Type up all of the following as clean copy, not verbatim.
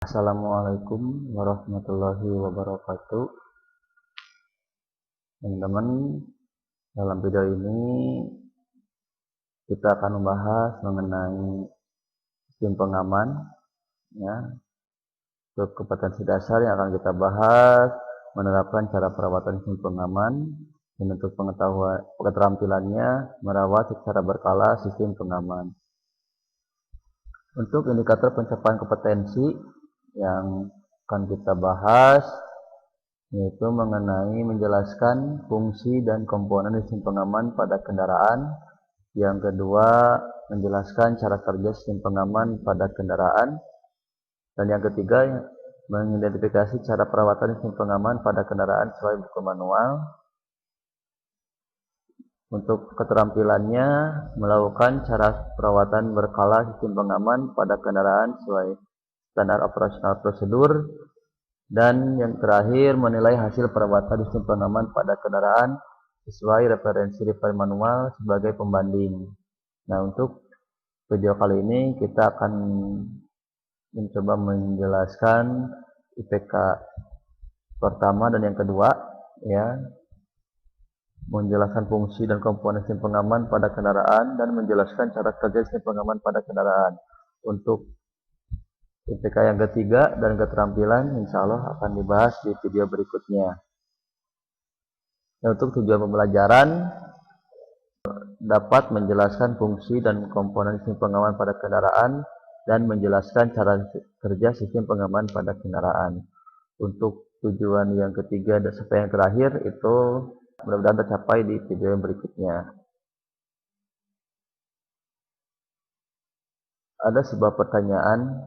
Assalamualaikum warahmatullahi wabarakatuh. Teman-teman, dalam video ini kita akan membahas mengenai sistem pengaman, ya. Untuk kompetensi dasar yang akan kita bahas, menerapkan cara perawatan sistem pengaman, dan untuk pengetahuan keterampilannya merawat secara berkala sistem pengaman. Untuk indikator pencapaian kompetensi yang akan kita bahas yaitu mengenai menjelaskan fungsi dan komponen sistem pengaman pada kendaraan. Yang kedua, menjelaskan cara kerja sistem pengaman pada kendaraan. Dan yang ketiga, mengidentifikasi cara perawatan sistem pengaman pada kendaraan sesuai buku manual. Untuk keterampilannya, melakukan cara perawatan berkala sistem pengaman pada kendaraan sesuai standar operasional prosedur. Dan yang terakhir, menilai hasil perawatan sistem pengaman pada kendaraan sesuai referensi manual sebagai pembanding. Nah, untuk video kali ini kita akan mencoba menjelaskan IPK pertama dan yang kedua, ya, menjelaskan fungsi dan komponen sistem pengaman pada kendaraan dan menjelaskan cara kerja sistem pengaman pada kendaraan. Untuk IPK yang ketiga dan keterampilan insya Allah akan dibahas di video berikutnya. Dan untuk tujuan pembelajaran dapat menjelaskan fungsi dan komponen sistem pengaman pada kendaraan dan menjelaskan cara kerja sistem pengaman pada kendaraan. Untuk tujuan yang ketiga dan sampai yang terakhir itu mudah-mudahan tercapai di video yang berikutnya. Ada sebuah pertanyaan,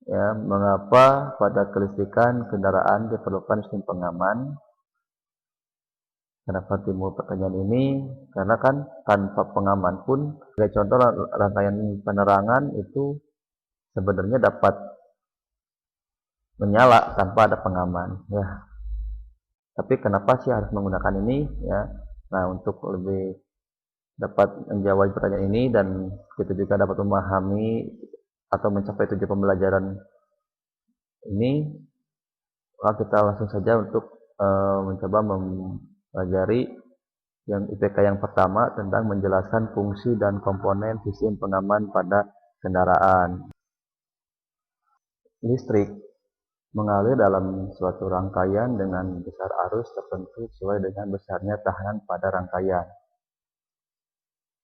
ya, mengapa pada kelistrikan kendaraan diperlukan sistem pengaman? Kenapa timbul pertanyaan ini? Karena kan tanpa pengaman pun, sebagai contoh rangkaian penerangan itu sebenarnya dapat menyala tanpa ada pengaman, ya. Tapi kenapa sih harus menggunakan ini, ya? Nah, untuk lebih dapat menjawab pertanyaan ini dan kita juga dapat memahami atau mencapai tujuan pembelajaran ini, maka kita langsung saja untuk mencoba mempelajari yang IPK yang pertama tentang menjelaskan fungsi dan komponen sistem pengaman pada kendaraan. Listrik mengalir dalam suatu rangkaian dengan besar arus tertentu sesuai dengan besarnya tahanan pada rangkaian.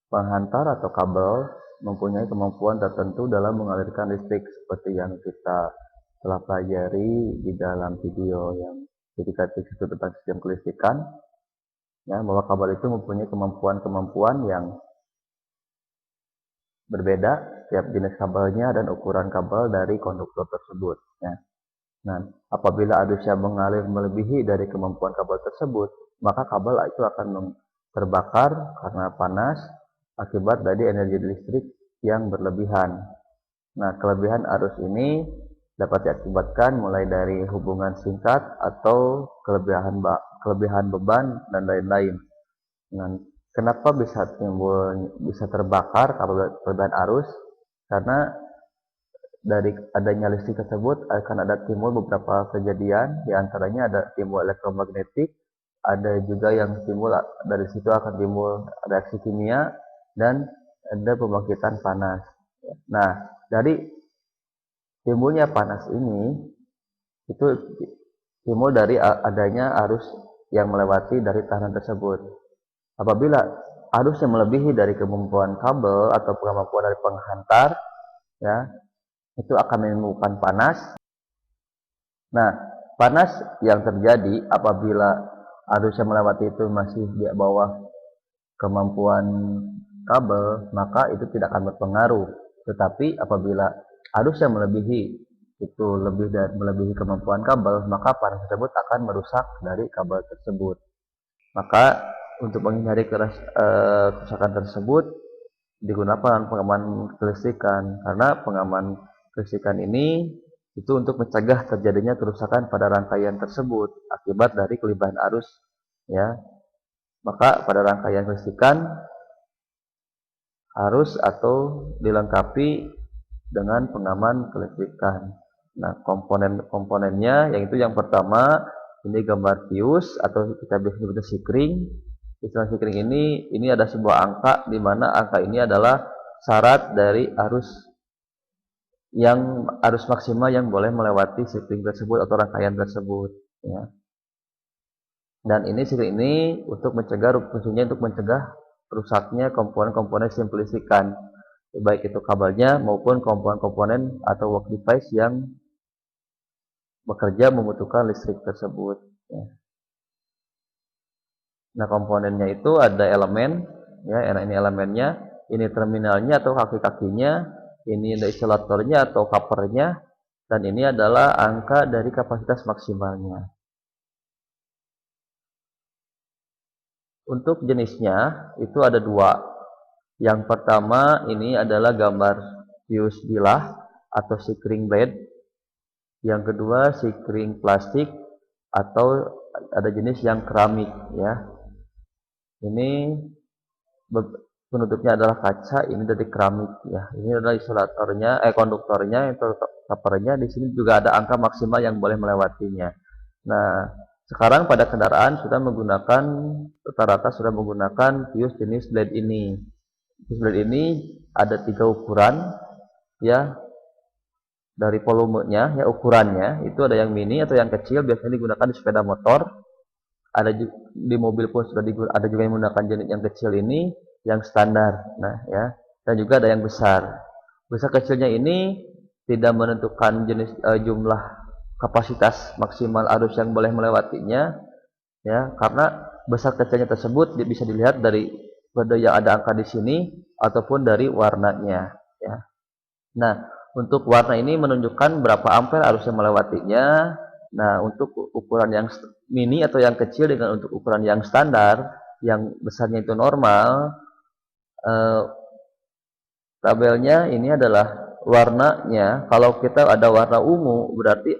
Penghantar atau kabel mempunyai kemampuan tertentu dalam mengalirkan listrik seperti yang kita telah pelajari di dalam video yang dedikatif itu tentang sistem kelistrikan, ya, bahwa kabel itu mempunyai kemampuan yang berbeda tiap jenis kabelnya dan ukuran kabel dari konduktor tersebut, ya. Nah, apabila arusnya mengalir melebihi dari kemampuan kabel tersebut, maka kabel itu akan terbakar karena panas akibat dari energi listrik yang berlebihan. Nah, kelebihan arus ini dapat diakibatkan mulai dari hubungan singkat atau kelebihan beban dan lain-lain. Nah, kenapa bisa terbakar kabel kelebihan arus? Karena dari adanya listrik tersebut akan ada timbul beberapa kejadian, diantaranya ada timbul elektromagnetik, ada juga yang timbul dari situ akan timbul reaksi kimia dan ada pembangkitan panas. Nah, dari timbulnya panas ini itu timbul dari adanya arus yang melewati dari tahanan tersebut. Apabila arus yang melebihi dari kemampuan kabel atau kemampuan dari penghantar, ya, itu akan menimbulkan panas. Nah, panas yang terjadi apabila arus yang melewati itu masih di bawah kemampuan kabel, maka itu tidak akan berpengaruh. Tetapi apabila arus yang melebihi itu melebihi kemampuan kabel, maka panas tersebut akan merusak dari kabel tersebut. Maka untuk menghindari kerusakan tersebut digunakan pengaman kelistrikan, karena pengaman kelistrikan ini itu untuk mencegah terjadinya kerusakan pada rangkaian tersebut akibat dari kelebihan arus, ya. Maka pada rangkaian kelistrikan harus atau dilengkapi dengan pengaman kelistrikan. Nah, komponen-komponennya yang itu yang pertama ini gambar fuse atau kita biasa sebutnya sikring. Istilah sikring ini ada sebuah angka di mana angka ini adalah syarat dari arus maksimal yang boleh melewati sikring tersebut atau rangkaian tersebut, ya. Dan ini sikring ini fungsinya untuk mencegah rusaknya komponen-komponen simple listrikan, baik itu kabelnya maupun komponen-komponen atau work device yang bekerja membutuhkan listrik tersebut, ya. Nah, komponennya itu ada elemen, ya, ini elemennya, ini terminalnya atau kaki-kakinya, ini ada isolatornya atau covernya, dan ini adalah angka dari kapasitas maksimalnya. Untuk jenisnya itu ada dua. Yang pertama ini adalah gambar fuse bilah atau sikring blade. Yang kedua sikring plastik atau ada jenis yang keramik, ya. Ini penutupnya adalah kaca, ini dari keramik, ya. Ini adalah isolatornya, konduktornya, itu covernya. Di sini juga ada angka maksimal yang boleh melewatinya. Nah, sekarang pada kendaraan rata-rata sudah menggunakan fuse jenis blade ini. Fuse blade ini ada 3 ukuran, ya, dari volumenya, ya, ukurannya itu ada yang mini atau yang kecil, biasanya digunakan di sepeda motor. Ada di mobil pun ada juga yang menggunakan jenis yang kecil ini, yang standar. Nah, ya, dan juga ada yang besar. Besar kecilnya ini tidak menentukan jumlah kapasitas maksimal arus yang boleh melewatinya, ya, karena besar kecilnya tersebut bisa dilihat dari kode yang ada angka di sini ataupun dari warnanya, ya. Nah, untuk warna ini menunjukkan berapa ampere arus yang melewatinya. Nah, untuk ukuran yang mini atau yang kecil dengan untuk ukuran yang standar, yang besarnya itu normal, tabelnya ini adalah warnanya. Kalau kita ada warna ungu, berarti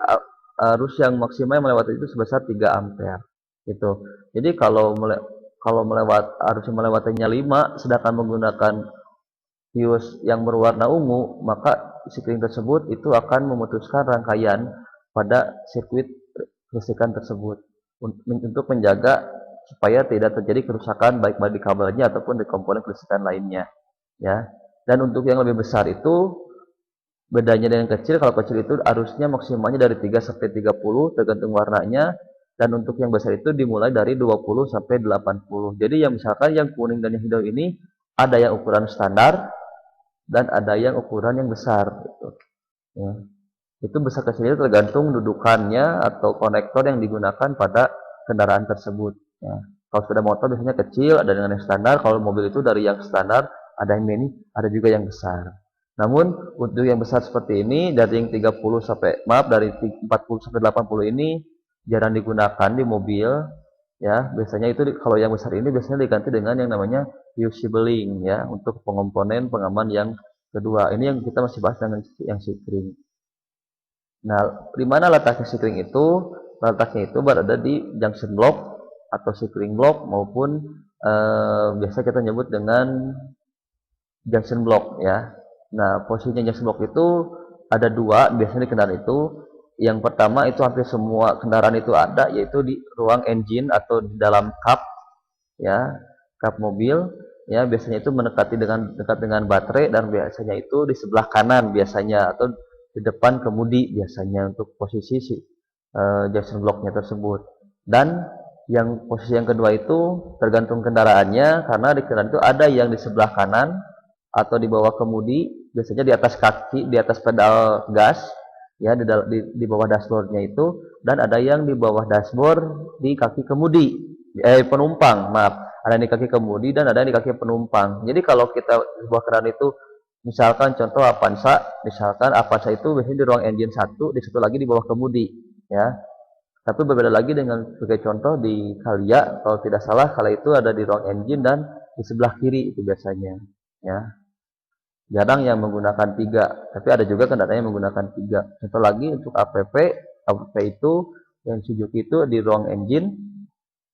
arus yang maksimal melewati itu sebesar 3 ampere. Gitu. Jadi kalau arus yang melewatinya 5, sedangkan menggunakan fuse yang berwarna ungu, maka sikring tersebut itu akan memutuskan rangkaian pada sirkuit listrikan tersebut untuk menjaga supaya tidak terjadi kerusakan baik di kabelnya ataupun di komponen listrikan lainnya, ya. Dan untuk yang lebih besar itu bedanya dengan kecil. Kalau kecil itu arusnya maksimalnya dari 3 sampai 30 tergantung warnanya, dan untuk yang besar itu dimulai dari 20 sampai 80. Jadi yang misalkan yang kuning dan yang hijau ini ada yang ukuran standar dan ada yang ukuran yang besar, gitu, ya. Itu besar kecilnya tergantung dudukannya atau konektor yang digunakan pada kendaraan tersebut, ya. Kalau sepeda motor biasanya kecil, ada dengan yang standar. Kalau mobil itu dari yang standar, ada yang mini, ada juga yang besar. Namun untuk yang besar seperti ini dari yang 40 sampai 40 sampai 80 ini jarang digunakan di mobil, ya. Biasanya itu kalau yang besar ini biasanya diganti dengan yang namanya fuse shielding, ya, untuk komponen pengaman yang kedua. Ini yang kita masih bahas dengan yang sikring. Nah, di mana letaknya sikring itu? Letaknya itu berada di junction block atau sikring block maupun biasa kita nyebut dengan junction block, ya. Nah, posisinya junction block itu ada dua biasanya di kendaraan itu. Yang pertama itu hampir semua kendaraan itu ada, yaitu di ruang engine atau di dalam kap, ya, kap mobil, ya. Biasanya itu dekat dengan baterai, dan biasanya itu di sebelah kanan biasanya atau di depan kemudi biasanya untuk posisi junction blocknya tersebut. Dan yang posisi yang kedua itu tergantung kendaraannya, karena di kendaraan itu ada yang di sebelah kanan atau di bawah kemudi, biasanya di atas kaki, di atas pedal gas, ya, di bawah dashboardnya itu, dan ada yang di bawah dashboard di kaki kemudi, penumpang, maaf, ada di kaki kemudi dan ada di kaki penumpang. Jadi kalau kita sebuah kendaraan itu, misalkan contoh Avanza itu biasanya di ruang engine satu, di satu lagi di bawah kemudi, ya. Tapi berbeda lagi dengan sebagai contoh di Calya, kalau tidak salah kala itu ada di ruang engine dan di sebelah kiri itu biasanya, ya. Jarang yang menggunakan 3, tapi ada juga kendaraan yang menggunakan 3. Contoh lagi untuk APP itu yang Suzuki itu di ruang engine,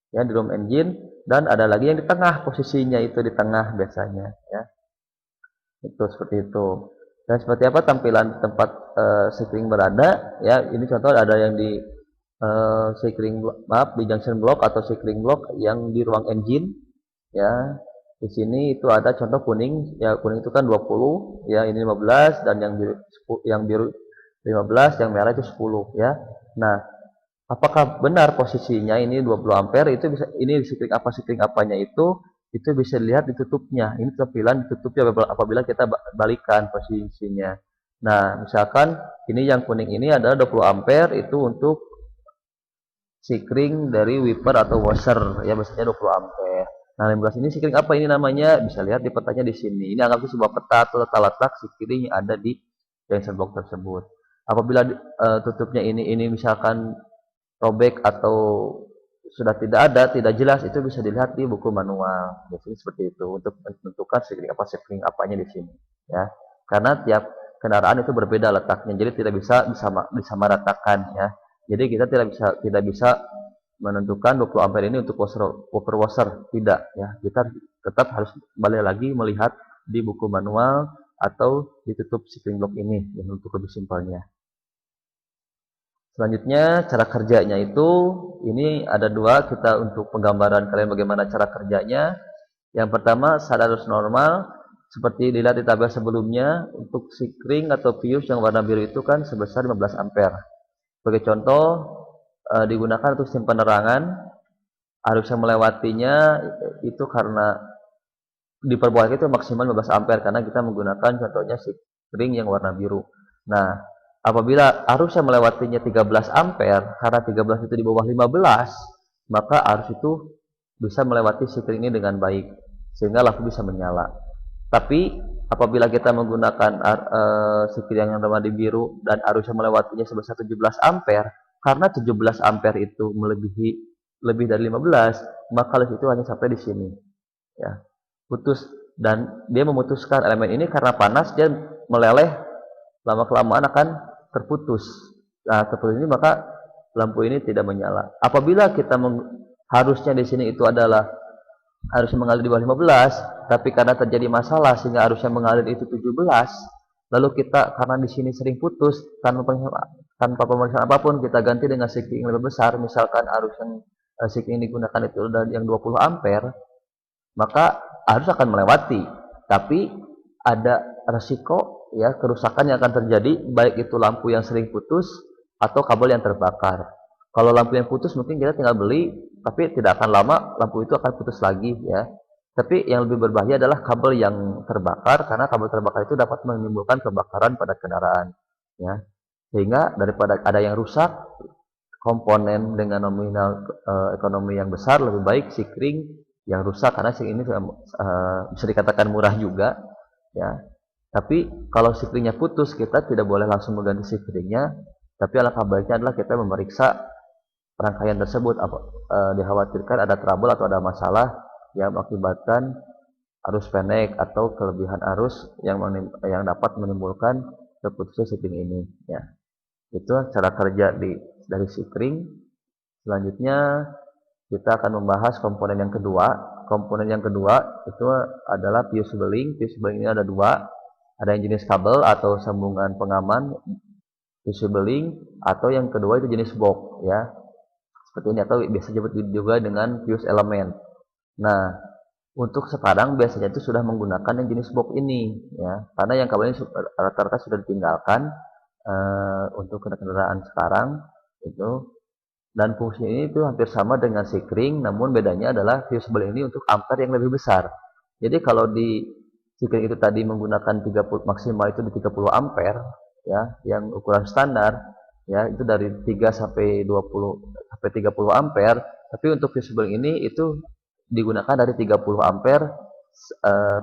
ya, di ruang engine, dan ada lagi yang di tengah, posisinya itu di tengah biasanya, ya. Itu seperti itu. Dan seperti apa tampilan tempat sekring berada? Ya, ini contoh ada yang di di junction block atau sekring block yang di ruang engine. Ya, di sini itu ada contoh kuning. Ya, kuning itu kan 20, ya ini 15, dan yang biru 15, yang merah itu 10 ya. Nah, apakah benar posisinya ini 20 ampere? Itu bisa, ini sekring apanya itu bisa dilihat ditutupnya. Ini tampilan ditutupnya apabila kita balikan posisinya. Nah, misalkan ini yang kuning ini adalah 20 ampere, itu untuk sekring dari wiper atau washer, ya biasanya 20 ampere. Nah, 15 ini sekring apa ini namanya? Bisa lihat di petanya di sini. Ini anggap sebuah peta atau letak sekring yang ada di junction block tersebut. Apabila tutupnya ini misalkan robek atau sudah tidak ada, tidak jelas, itu bisa dilihat di buku manual. Biasanya seperti itu untuk menentukan sekring apanya di sini, ya. Karena tiap kendaraan itu berbeda letaknya, jadi tidak bisa disamaratakan, ya. Jadi kita tidak bisa menentukan 20 ampere ini untuk woofer washer, tidak, ya. Kita tetap harus kembali lagi melihat di buku manual atau ditutup sekring block ini, yang untuk lebih simpelnya. Selanjutnya cara kerjanya itu, ini ada dua, kita untuk penggambaran kalian bagaimana cara kerjanya. Yang pertama saat arus normal, seperti dilihat di tabel sebelumnya, untuk sekring atau fuse yang warna biru itu kan sebesar 15 ampere. Sebagai contoh, digunakan untuk sistem penerangan, arus yang melewatinya itu karena diperbolehkan itu maksimal 15 ampere karena kita menggunakan contohnya sekring yang warna biru. Nah, apabila arus yang melewatinya 13 ampere, karena 13 itu di bawah 15, maka arus itu bisa melewati sekring ini dengan baik, sehingga lampu bisa menyala. Tapi apabila kita menggunakan sekring yang warna biru dan arus yang melewatinya sebesar 17 ampere, karena 17 ampere itu lebih dari 15, maka listrik itu hanya sampai di sini. Ya, putus, dan dia memutuskan elemen ini karena panas, dia meleleh, lama kelamaan akan terputus. Nah, terputus ini maka lampu ini tidak menyala. Apabila kita harusnya di sini itu adalah harusnya mengalir di bawah 15, tapi karena terjadi masalah sehingga harusnya mengalir itu 17, lalu kita karena di sini sering putus tanpa pemeriksaan apapun, kita ganti dengan sekring yang lebih besar, misalkan arus yang sekring digunakan itu adalah yang 20 ampere, maka arus akan melewati, tapi ada resiko, ya, kerusakan yang akan terjadi, baik itu lampu yang sering putus atau kabel yang terbakar. Kalau lampu yang putus mungkin kita tinggal beli, tapi tidak akan lama lampu itu akan putus lagi, ya. Tapi yang lebih berbahaya adalah kabel yang terbakar, karena kabel terbakar itu dapat menimbulkan kebakaran pada kendaraan, ya. Sehingga daripada ada yang rusak komponen dengan nominal ekonomi yang besar, lebih baik sekring yang rusak, karena sekring ini bisa dikatakan murah juga, ya. Tapi kalau sekringnya putus, kita tidak boleh langsung mengganti sekringnya, tapi alangkah baiknya adalah kita memeriksa rangkaian tersebut. Dikhawatirkan ada trouble atau ada masalah yang mengakibatkan arus pendek atau kelebihan arus yang dapat menimbulkan terputusnya sekring ini, ya. Itu cara kerja dari sekring. Selanjutnya kita akan membahas komponen yang kedua. Komponen yang kedua itu adalah fuse beling. Fuse beling ini ada dua. Ada yang jenis kabel atau sambungan pengaman, fuse beling, atau yang kedua itu jenis box, ya. Seperti ini, atau biasa disebut juga dengan fuse element. Nah, untuk sekarang biasanya itu sudah menggunakan yang jenis box ini, ya. Karena yang kabel ini rata-rata sudah ditinggalkan untuk kendaraan sekarang itu. Dan fungsi ini itu hampir sama dengan sekring, namun bedanya adalah fuse beling ini untuk ampere yang lebih besar. Jadi kalau di sekring itu tadi menggunakan 30 maksimal itu di 30 ampere, ya, yang ukuran standar, ya, itu dari 3 sampai 30 ampere, tapi untuk fuse beling ini itu digunakan dari 30 ampere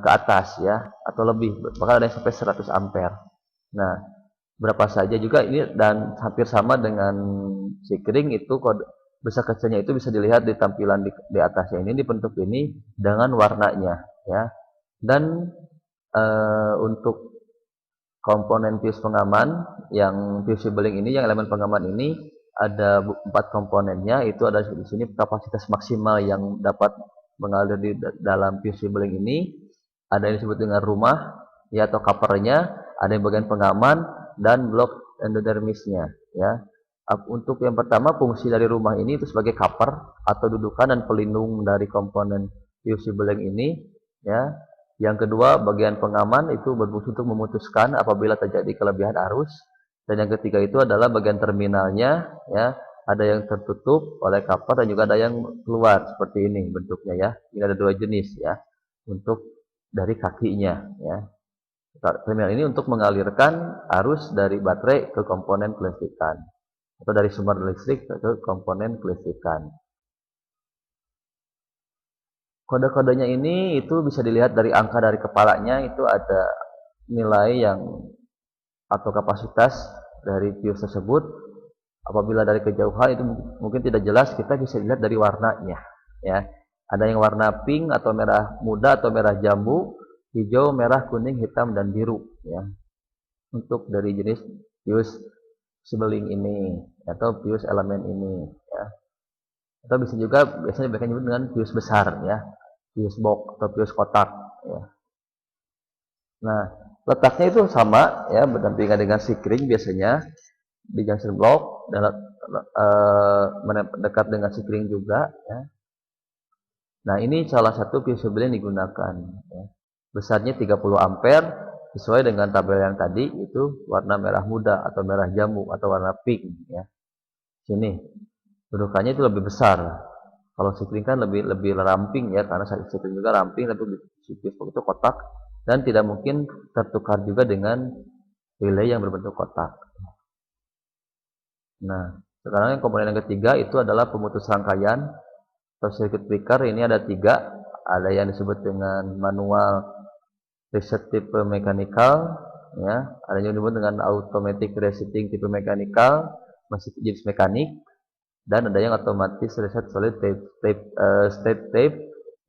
ke atas, ya, atau lebih, bahkan ada yang sampai 100 ampere. Nah, berapa saja juga ini, dan hampir sama dengan sekring itu kode besar kecilnya itu bisa dilihat di tampilan di atasnya ini, di bentuk ini dengan warnanya, ya. Dan untuk komponen fuse pengaman yang fuse beling ini, yang elemen pengaman ini ada 4 komponennya. Itu ada di sini kapasitas maksimal yang dapat mengalir di dalam fuse beling ini. Ada yang disebut dengan rumah, ya, atau covernya. Ada yang bagian pengaman dan blok endodermisnya, ya. Untuk yang pertama, fungsi dari rumah ini itu sebagai cover atau dudukan dan pelindung dari komponen PVC beling ini, ya. Yang kedua, bagian pengaman itu berfungsi untuk memutuskan apabila terjadi kelebihan arus. Dan yang ketiga itu adalah bagian terminalnya, ya. Ada yang tertutup oleh cover dan juga ada yang keluar seperti ini bentuknya, ya. Ini ada dua jenis, ya. Untuk dari kakinya, ya. Terminal ini untuk mengalirkan arus dari baterai ke komponen kelistrikan atau dari sumber listrik ke komponen kelistrikan. Kode-kodenya ini itu bisa dilihat dari angka dari kepalanya, itu ada nilai yang atau kapasitas dari fuse tersebut. Apabila dari kejauhan itu mungkin tidak jelas, kita bisa lihat dari warnanya, ya. Ada yang warna pink atau merah muda atau merah jambu, hijau, merah, kuning, hitam, dan biru, ya. Untuk dari jenis fuse sebeling ini atau fuse elemen ini, ya. Atau bisa juga biasanya disebut dengan fuse besar, ya, fuse box atau fuse kotak, ya. Nah, letaknya itu sama, ya, berdampingan dengan sikring biasanya di junction block dan dekat dengan sikring juga, ya. Nah, ini salah satu fuse sebeling yang digunakan, ya. Besarnya 30 ampere sesuai dengan tabel yang tadi, itu warna merah muda atau merah jambu atau warna pink, ya. Sini dudukannya itu lebih besar. Kalau sikring kan lebih ramping, ya, karena sikring juga ramping, tapi fuse box itu kotak dan tidak mungkin tertukar juga dengan relay yang berbentuk kotak. Nah, sekarang yang komponen yang ketiga itu adalah pemutus rangkaian atau circuit breaker. Ini ada 3, ada yang disebut dengan manual reset tipe mechanical, ya, ada yang disebut dengan automatic resetting tipe mechanical, masih jenis mekanik, dan ada yang otomatis reset solid state tape,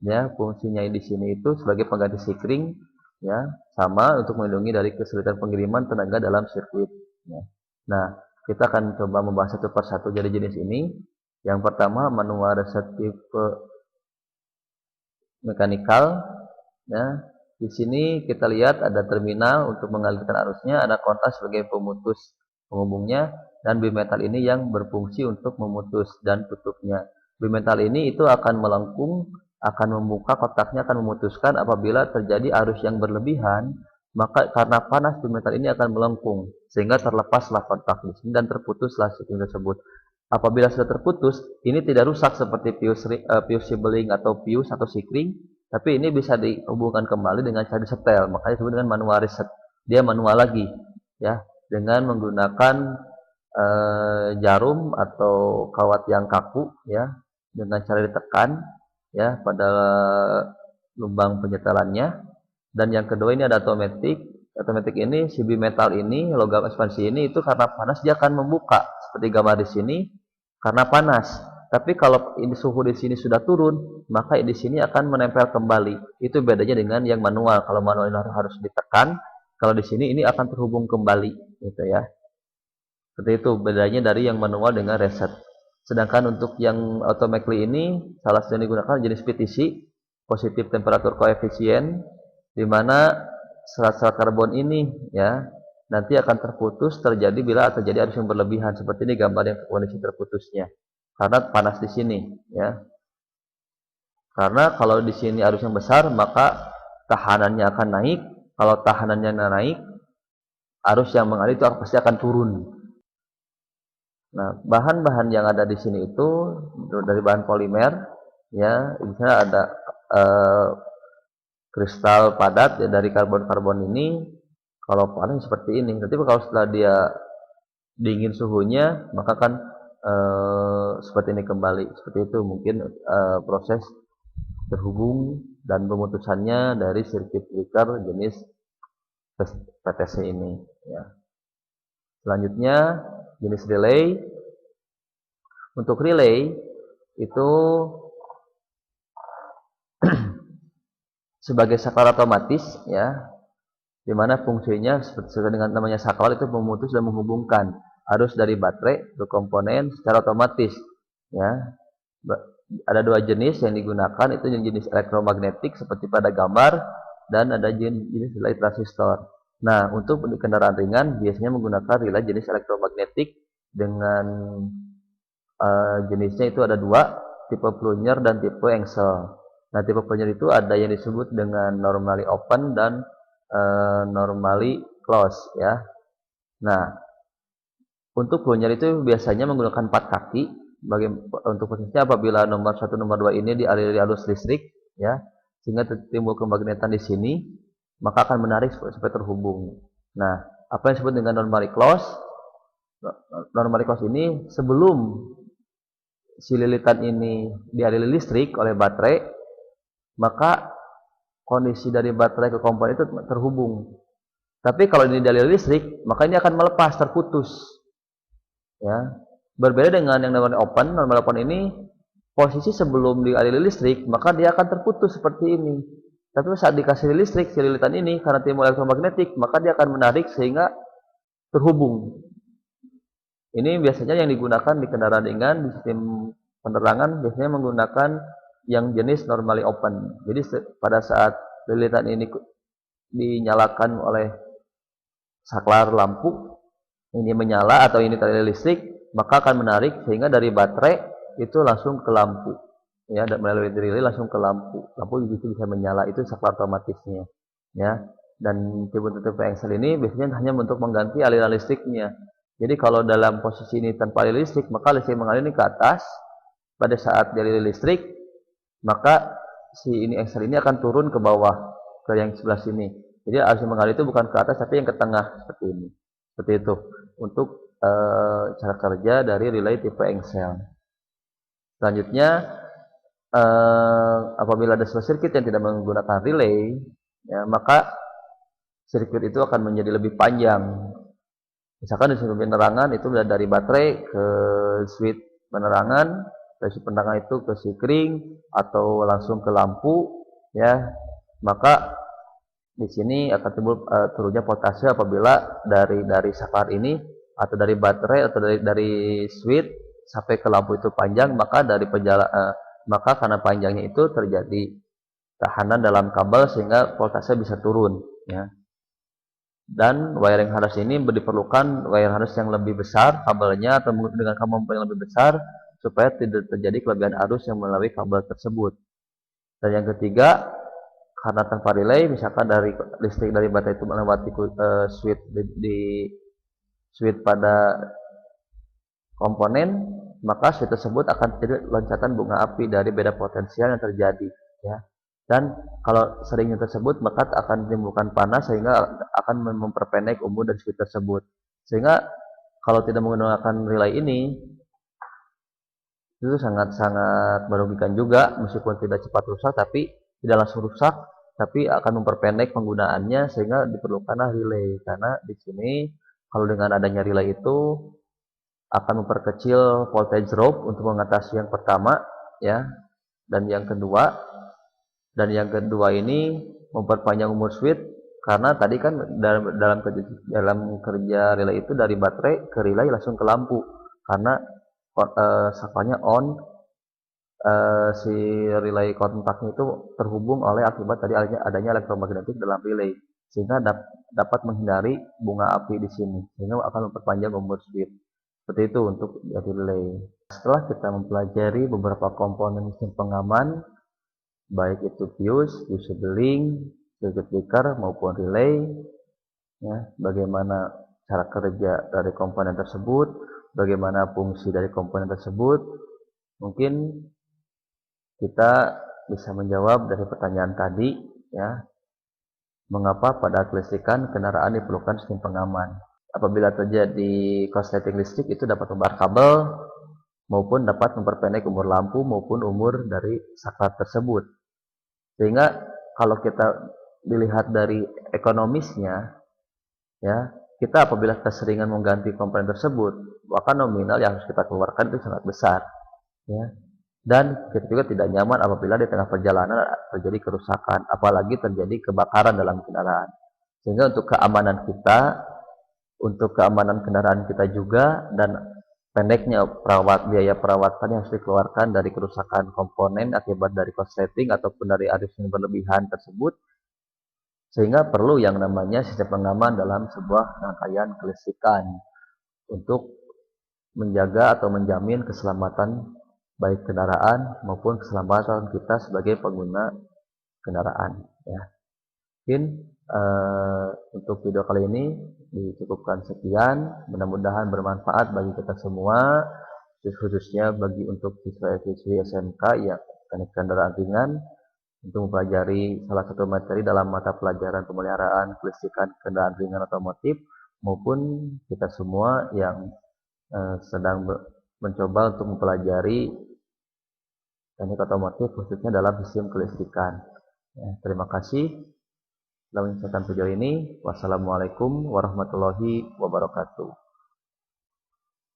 ya. Fungsinya di sini itu sebagai pengganti sikring, ya, sama untuk melindungi dari kesulitan pengiriman tenaga dalam sirkuit, ya. Nah, kita akan coba membahas satu persatu dari jenis ini. Yang pertama, manual reset tipe mechanical, ya. Di sini kita lihat ada terminal untuk mengalirkan arusnya, ada kontak sebagai pemutus penghubungnya, dan bimetal ini yang berfungsi untuk memutus dan tutupnya. Bimetal ini itu akan melengkung, akan membuka kotaknya, akan memutuskan apabila terjadi arus yang berlebihan, maka karena panas bimetal ini akan melengkung sehingga terlepaslah kontak di sini dan terputuslah sikring tersebut. Apabila sudah terputus, ini tidak rusak seperti fuse beling atau fuse atau sikring, tapi ini bisa dihubungkan kembali dengan cara disetel, makanya disebut dengan manual reset. Dia manual lagi, ya, dengan menggunakan jarum atau kawat yang kaku, ya, dengan cara ditekan, ya, pada lubang penyetelannya. Dan yang kedua ini ada automatic. Automatic ini si bimetal ini, logam ekspansi ini itu karena panas dia akan membuka seperti gambar di sini karena panas. Tapi kalau ini suhu di sini sudah turun, maka di sini akan menempel kembali. Itu bedanya dengan yang manual. Kalau manual ini harus ditekan, kalau di sini ini akan terhubung kembali, gitu, ya. Seperti itu bedanya dari yang manual dengan reset. Sedangkan untuk yang automatically ini salah satu yang digunakan jenis PTC, positive temperature coefficient, di mana serat-serat karbon ini, ya, nanti akan terputus terjadi bila terjadi arus yang berlebihan. Seperti ini gambar yang kondisi terputusnya. Karena panas di sini, ya. Karena kalau di sini arus yang besar, maka tahanannya akan naik. Kalau tahanannya naik, arus yang mengalir itu pasti akan turun. Nah, bahan-bahan yang ada di sini itu dari bahan polimer, ya. Misalnya ada kristal padat, ya, dari karbon-karbon ini. Kalau panas seperti ini. Nanti kalau setelah dia dingin suhunya, maka kan seperti ini kembali. Seperti itu mungkin proses terhubung dan pemutusannya dari circuit breaker jenis PTC ini, ya. Selanjutnya jenis relay. Untuk relay itu sebagai saklar otomatis, ya, di mana fungsinya sesuai dengan namanya saklar itu memutus dan menghubungkan arus dari baterai ke komponen secara otomatis, ya. Ada 2 jenis yang digunakan, itu jenis elektromagnetik seperti pada gambar, dan ada jenis relay transistor. Nah, untuk di kendaraan ringan biasanya menggunakan relay jenis elektromagnetik dengan jenisnya itu ada dua, tipe Plunyer dan tipe Engsel. Nah, tipe Plunyer itu ada yang disebut dengan normally open dan normally close ya. Nah, untuk Plunyer itu biasanya menggunakan 4 kaki. Untuk posisinya apabila nomor 1, nomor 2 ini dialiri arus listrik ya, sehingga timbul kemagnetan di sini, maka akan menarik supaya terhubung. Nah, apa yang disebut dengan normally close? Normally close ini sebelum si lilitan ini dialiri listrik oleh baterai, maka kondisi dari baterai ke komponen itu terhubung. Tapi kalau ini dialiri listrik, maka ini akan melepas, terputus. Ya, berbeda dengan yang namanya open. Normal open ini posisi sebelum dialiri listrik, maka dia akan terputus seperti ini. Tapi saat dikasih listrik, si lilitan ini karena timbul elektromagnetik, maka dia akan menarik sehingga terhubung. Ini biasanya yang digunakan di kendaraan ringan, di sistem penerangan biasanya menggunakan yang jenis normally open. Jadi pada saat lilitan ini dinyalakan oleh saklar lampu, ini menyala atau ini teraliri listrik, maka akan menarik sehingga dari baterai itu langsung ke lampu. Ya, dan melalui relay langsung ke lampu. Lampu itu bisa menyala, itu saklar otomatisnya. Ya. Dan tipe-tipe engsel ini biasanya hanya untuk mengganti aliran listriknya. Jadi kalau dalam posisi ini tanpa aliran listrik, maka listrik mengalir ini ke atas. Pada saat dialiri listrik, maka si ini engsel ini akan turun ke bawah, ke yang sebelah sini. Jadi arus yang mengalir itu bukan ke atas tapi yang ke tengah seperti ini. Seperti itu untuk cara kerja dari relay tipe engsel. Selanjutnya apabila ada sebuah sirkuit yang tidak menggunakan relay, ya, maka sirkuit itu akan menjadi lebih panjang. Misalkan di sirkuit penerangan itu dari baterai ke switch penerangan, dari switch penerangan itu ke sikring atau langsung ke lampu, ya, maka di sini akan timbul turunnya voltase apabila dari saklar ini atau dari baterai atau dari switch sampai ke lampu itu panjang, maka dari maka karena panjangnya itu terjadi tekanan dalam kabel sehingga voltase bisa turun ya. Dan wiring harness ini diperlukan wiring harness yang lebih besar kabelnya atau dengan kabel yang lebih besar supaya tidak terjadi kelebihan arus yang melalui kabel tersebut. Dan yang ketiga, karena tanpa relay, misalkan dari listrik dari baterai itu melewati switch di switch pada komponen, maka switch tersebut akan terjadi loncatan bunga api dari beda potensial yang terjadi ya. Dan kalau seringnya tersebut maka akan menimbulkan panas sehingga akan memperpendek umur dari switch tersebut. Sehingga kalau tidak menggunakan relay ini itu sangat-sangat merugikan juga, meskipun tidak cepat rusak tapi tidak langsung rusak, tapi akan memperpendek penggunaannya sehingga diperlukanlah relay. Karena di sini kalau dengan adanya relay itu akan memperkecil voltage drop untuk mengatasi yang pertama ya, dan yang kedua ini memperpanjang umur switch karena tadi kan dalam kerja relay itu dari baterai ke relay langsung ke lampu karena saklanya on, si relay kontaknya itu terhubung oleh akibat tadi adanya elektromagnetik dalam relay sehingga dapat menghindari bunga api di sini sehingga akan memperpanjang umur switch. Seperti itu untuk relay. Setelah kita mempelajari beberapa komponen sistem pengaman, baik itu fuse beling, circuit breaker maupun relay, ya, bagaimana cara kerja dari komponen tersebut, bagaimana fungsi dari komponen tersebut, mungkin kita bisa menjawab dari pertanyaan tadi, ya, mengapa pada kelistrikan kendaraan diperlukan sistem pengaman. Apabila terjadi korsleting listrik itu dapat membakar kabel maupun dapat memperpendek umur lampu maupun umur dari saklar tersebut. Sehingga kalau kita dilihat dari ekonomisnya, ya, kita apabila keseringan mengganti komponen tersebut, maka nominal yang harus kita keluarkan itu sangat besar, ya. Dan kita juga tidak nyaman apabila di tengah perjalanan terjadi kerusakan, apalagi terjadi kebakaran dalam kendaraan. Sehingga untuk keamanan kita, untuk keamanan kendaraan kita juga, dan pendeknya biaya perawatan yang harus dikeluarkan dari kerusakan komponen akibat dari korsleting ataupun dari arus yang berlebihan tersebut, Sehingga perlu yang namanya sistem pengaman dalam sebuah rangkaian kelistrikan untuk menjaga atau menjamin keselamatan baik kendaraan maupun keselamatan kita sebagai pengguna kendaraan. Ya. Mungkin untuk video kali ini dicukupkan sekian. Mudah-mudahan bermanfaat bagi kita semua, khususnya bagi untuk siswa-siswi SMK yang teknik kendaraan ringan untuk mempelajari salah satu materi dalam mata pelajaran pemeliharaan kelistrikan kendaraan ringan otomotif, maupun kita semua yang sedang mencoba untuk mempelajari teknik otomotif khususnya dalam sistem kelistrikan. Ya, terima kasih telah menyaksikan video ini. Wassalamualaikum warahmatullahi wabarakatuh.